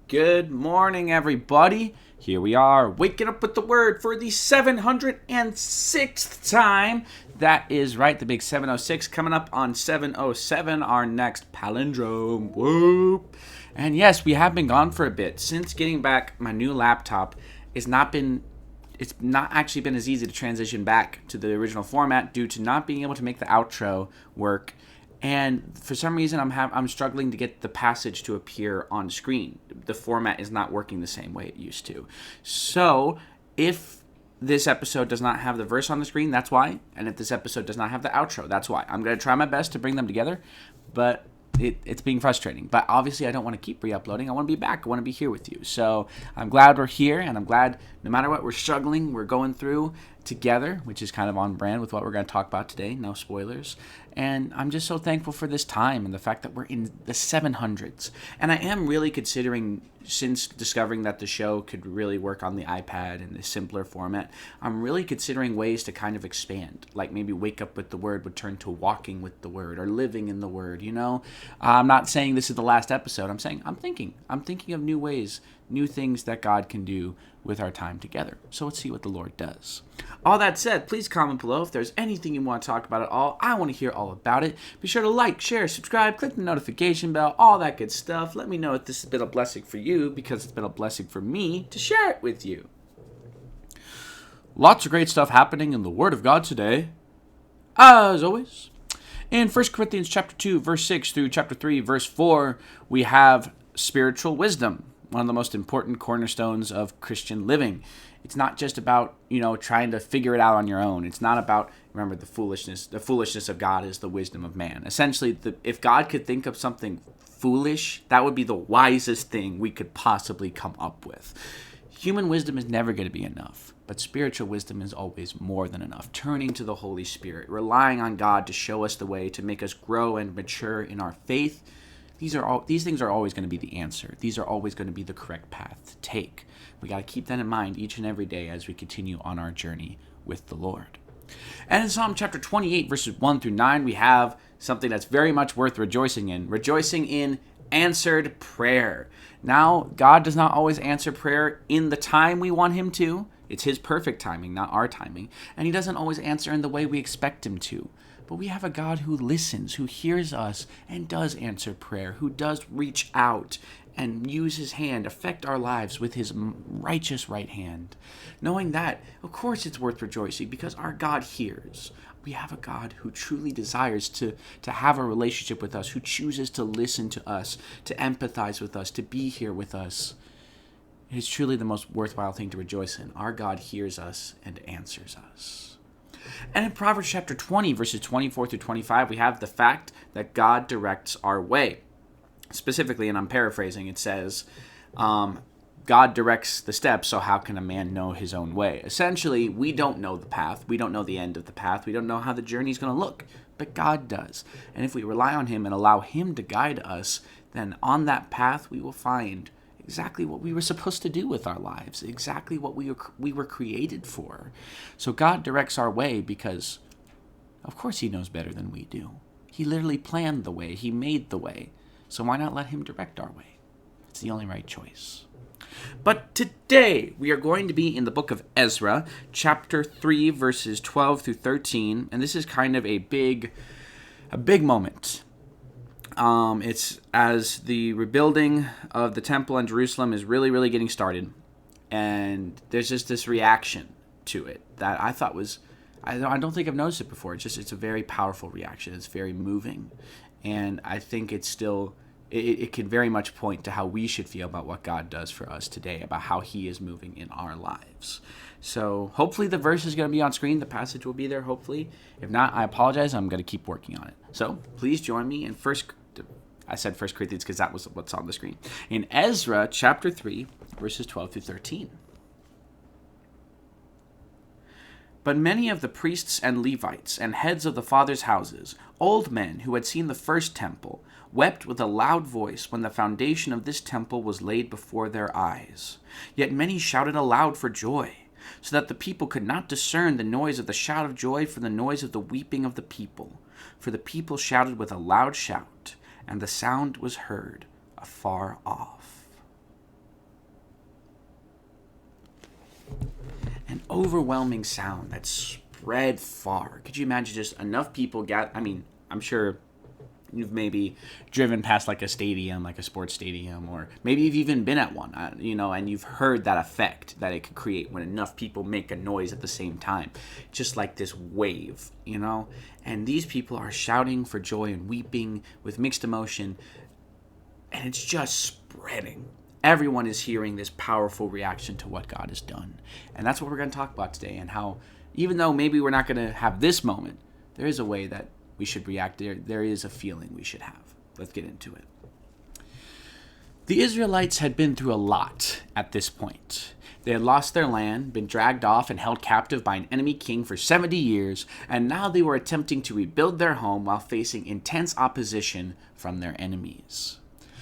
Good morning, everybody. Here we are, waking up with the word for the 706th time. That is right, the big 706 coming up on 707, our next palindrome. Whoop. And yes, we have been gone for a bit. Since getting back my new laptop, it's not actually been as easy to transition back to the original format due to not being able to make the outro work. And for some reason, I'm struggling to get the passage to appear on screen. The format is not working the same way it used to. So if this episode does not have the verse on the screen, that's why. And if this episode does not have the outro, that's why. I'm going to try my best to bring them together, but it's being frustrating. But obviously, I don't want to keep re-uploading. I want to be back. I want to be here with you. So I'm glad we're here, and I'm glad no matter what we're struggling, we're going through together, which is kind of on brand with what we're going to talk about today. No spoilers. And I'm just so thankful for this time and the fact that we're in the 700s. And I am really considering, since discovering that the show could really work on the iPad in the simpler format, I'm really considering ways to kind of expand. Like maybe Wake Up with the Word would turn to Walking with the Word or Living in the Word, you know? I'm not saying this is the last episode. I'm saying I'm thinking of new ways, new things that God can do with our time together. So let's see what the Lord does. All that said, please comment below if there's anything you want to talk about at all. I want to hear all about it. Be sure to like, share, subscribe, click the notification bell, all that good stuff. Let me know if this has been a blessing for you, because it's been a blessing for me to share it with you. Lots of great stuff happening in the Word of God today, as always. In 1 Corinthians chapter 2, verse 6 through chapter 3, verse 4, we have spiritual wisdom, one of the most important cornerstones of Christian living. It's not just about, trying to figure it out on your own. It's not about, remember, the foolishness of God is the wisdom of man. Essentially, if God could think of something foolish, that would be the wisest thing we could possibly come up with. Human wisdom is never going to be enough, but spiritual wisdom is always more than enough. Turning to the Holy Spirit, relying on God to show us the way, to make us grow and mature in our faith. These things are always going to be the answer. These are always going to be the correct path to take. We got to keep that in mind each and every day as we continue on our journey with the Lord. And in Psalm chapter 28, verses 1 through 9, we have something that's very much worth rejoicing in answered prayer. Now, God does not always answer prayer in the time we want him to. It's his perfect timing, not our timing. And he doesn't always answer in the way we expect him to. But we have a God who listens, who hears us, and does answer prayer, who does reach out and use his hand, affect our lives with his righteous right hand. Knowing that, of course it's worth rejoicing, because our God hears. We have a God who truly desires to have a relationship with us, who chooses to listen to us, to empathize with us, to be here with us. It is truly the most worthwhile thing to rejoice in. Our God hears us and answers us. And in Proverbs chapter 20, verses 24 through 25, we have the fact that God directs our way. Specifically, and I'm paraphrasing, it says, God directs the steps, so how can a man know his own way? Essentially, we don't know the path. We don't know the end of the path. We don't know how the journey is going to look, but God does. And if we rely on him and allow him to guide us, then on that path we will find exactly what we were supposed to do with our lives, exactly what we were created for. So God directs our way because, of course, he knows better than we do. He literally planned the way. He made the way. So why not let him direct our way? It's the only right choice. But today we are going to be in the book of Ezra, chapter 3, verses 12 through 13. And this is kind of a big moment. It's as the rebuilding of the temple in Jerusalem is really, really getting started. And there's just this reaction to it that I thought was, I don't think I've noticed it before. It's a very powerful reaction. It's very moving. And I think it's still, it can very much point to how we should feel about what God does for us today, about how he is moving in our lives. So hopefully the verse is going to be on screen. The passage will be there, hopefully. If not, I apologize. I'm going to keep working on it. So please join me in I said 1 Corinthians because that was what's on the screen. In Ezra chapter 3, verses 12 through 13. But many of the priests and Levites and heads of the fathers' houses, old men who had seen the first temple, wept with a loud voice when the foundation of this temple was laid before their eyes. Yet many shouted aloud for joy, so that the people could not discern the noise of the shout of joy from the noise of the weeping of the people. For the people shouted with a loud shout, and the sound was heard afar off. An overwhelming sound that spread far. Could you imagine just enough people I'm sure you've maybe driven past like a stadium, like a sports stadium, or maybe you've even been at one, and you've heard that effect that it could create when enough people make a noise at the same time. Just like this wave, and these people are shouting for joy and weeping with mixed emotion, and it's just spreading. Everyone is hearing this powerful reaction to what God has done. And that's what we're going to talk about today, and how, even though maybe we're not going to have this moment, there is a way that we should react. There is a feeling we should have. Let's get into it. The Israelites had been through a lot at this point. They had lost their land, been dragged off and held captive by an enemy king for 70 years, and now they were attempting to rebuild their home while facing intense opposition from their enemies.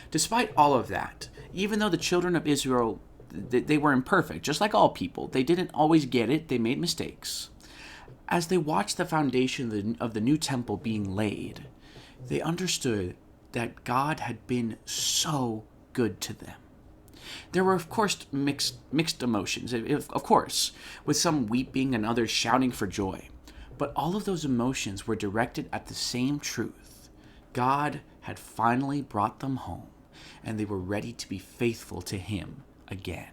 Despite all of that, even though the children of Israel, they were imperfect, just like all people, they didn't always get it, they made mistakes. As they watched the foundation of the new temple being laid, they understood that God had been so good to them. There were, of course, mixed emotions, of course, with some weeping and others shouting for joy. But all of those emotions were directed at the same truth. God had finally brought them home, and they were ready to be faithful to Him again.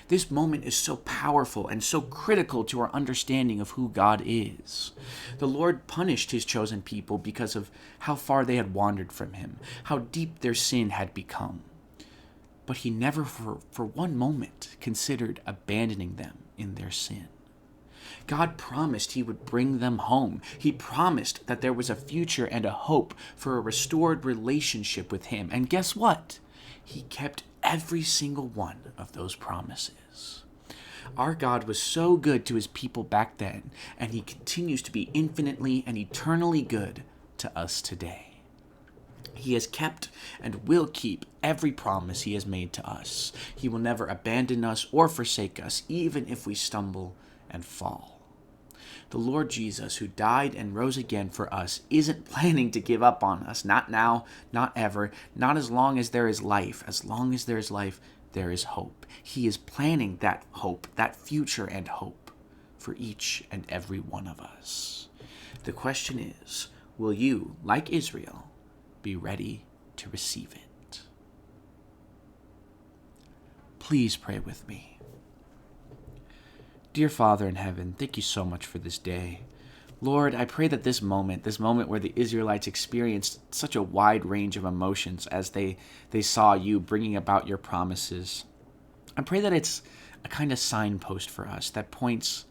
This moment is so powerful and so critical to our understanding of who God is. The Lord punished His chosen people because of how far they had wandered from Him, how deep their sin had become. But He never for one moment considered abandoning them in their sin. God promised He would bring them home. He promised that there was a future and a hope for a restored relationship with Him. And guess what? He kept every single one of those promises. Our God was so good to His people back then, and He continues to be infinitely and eternally good to us today. He has kept and will keep every promise He has made to us. He will never abandon us or forsake us, even if we stumble and fall. The Lord Jesus, who died and rose again for us, isn't planning to give up on us. Not now, not ever, not as long as there is life. As long as there is life, there is hope. He is planning that hope, that future and hope, for each and every one of us. The question is, will you, like Israel, be ready to receive it? Please pray with me. Dear Father in heaven, thank you so much for this day. Lord, I pray that this moment where the Israelites experienced such a wide range of emotions as they saw you bringing about your promises, I pray that it's a kind of signpost for us that points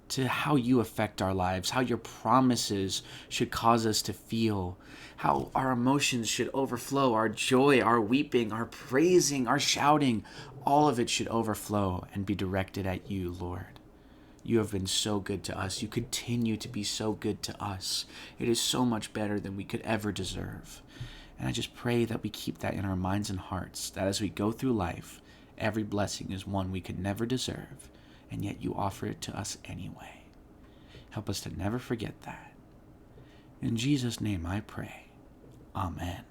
to how you affect our lives, how your promises should cause us to feel, how our emotions should overflow, our joy, our weeping, our praising, our shouting, all of it should overflow and be directed at you, Lord. You have been so good to us. You continue to be so good to us. It is so much better than we could ever deserve. And I just pray that we keep that in our minds and hearts, that as we go through life, every blessing is one we could never deserve, and yet you offer it to us anyway. Help us to never forget that. In Jesus' name I pray. Amen.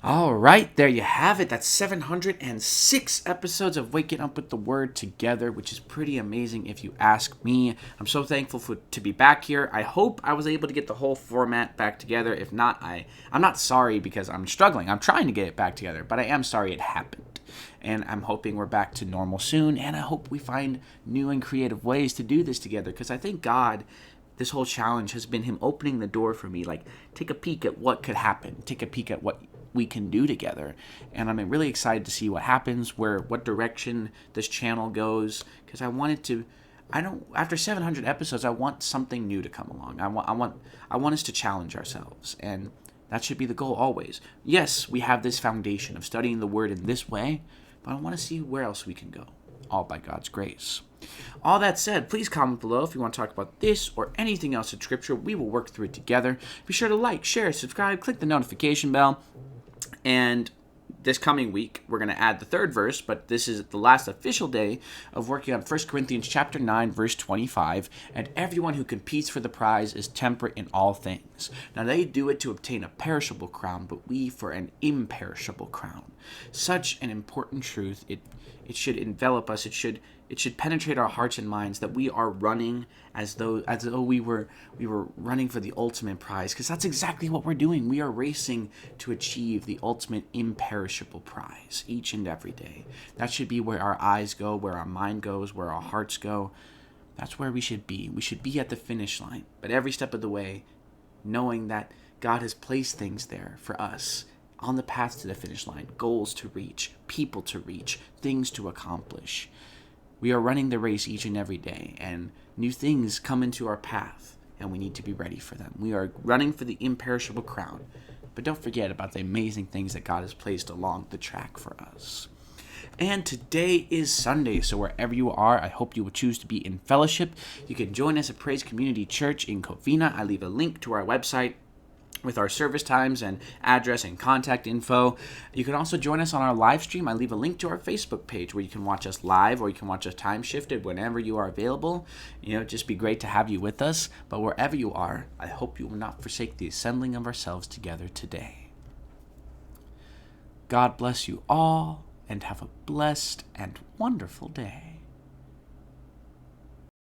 All right, there you have it. That's 706 episodes of Waking Up with the Word together, which is pretty amazing if you ask me. I'm so thankful to be back here. I hope I was able to get the whole format back together. If not, I'm not sorry because I'm struggling. I'm trying to get it back together, but I am sorry it happened. And I'm hoping we're back to normal soon, and I hope we find new and creative ways to do this together, because I think God, this whole challenge has been Him opening the door for me. Like, take a peek at what could happen. Take a peek at what we can do together, and I'm really excited to see what happens, what direction this channel goes, because after 700 episodes, I want something new to come along. I want us to challenge ourselves, and that should be the goal always. Yes, we have this foundation of studying the Word in this way, but I want to see where else we can go, all by God's grace. All that said, please comment below if you want to talk about this or anything else in Scripture. We will work through it together. Be sure to like, share, subscribe, click the notification bell. And this coming week, we're going to add the third verse, but this is the last official day of working on 1 Corinthians chapter 9, verse 25. And everyone who competes for the prize is temperate in all things. Now they do it to obtain a perishable crown, but we for an imperishable crown. Such an important truth. It should envelop us. It should penetrate our hearts and minds that we are running as though we were running for the ultimate prize, because that's exactly what we're doing. We are racing to achieve the ultimate imperishable prize each and every day. That should be where our eyes go, where our mind goes, where our hearts go. That's where we should be. We should be at the finish line, but every step of the way, knowing that God has placed things there for us on the path to the finish line, goals to reach, people to reach, things to accomplish. We are running the race each and every day, and new things come into our path, and we need to be ready for them. We are running for the imperishable crown, but don't forget about the amazing things that God has placed along the track for us. And today is Sunday, so wherever you are, I hope you will choose to be in fellowship. You can join us at Praise Community Church in Covina. I leave a link to our website with our service times and address and contact info. You can also join us on our live stream. I leave a link to our Facebook page where you can watch us live, or you can watch us time shifted whenever you are available. Just be great to have you with us. But wherever you are, I hope you will not forsake the assembling of ourselves together today. God bless you all, and have a blessed and wonderful day.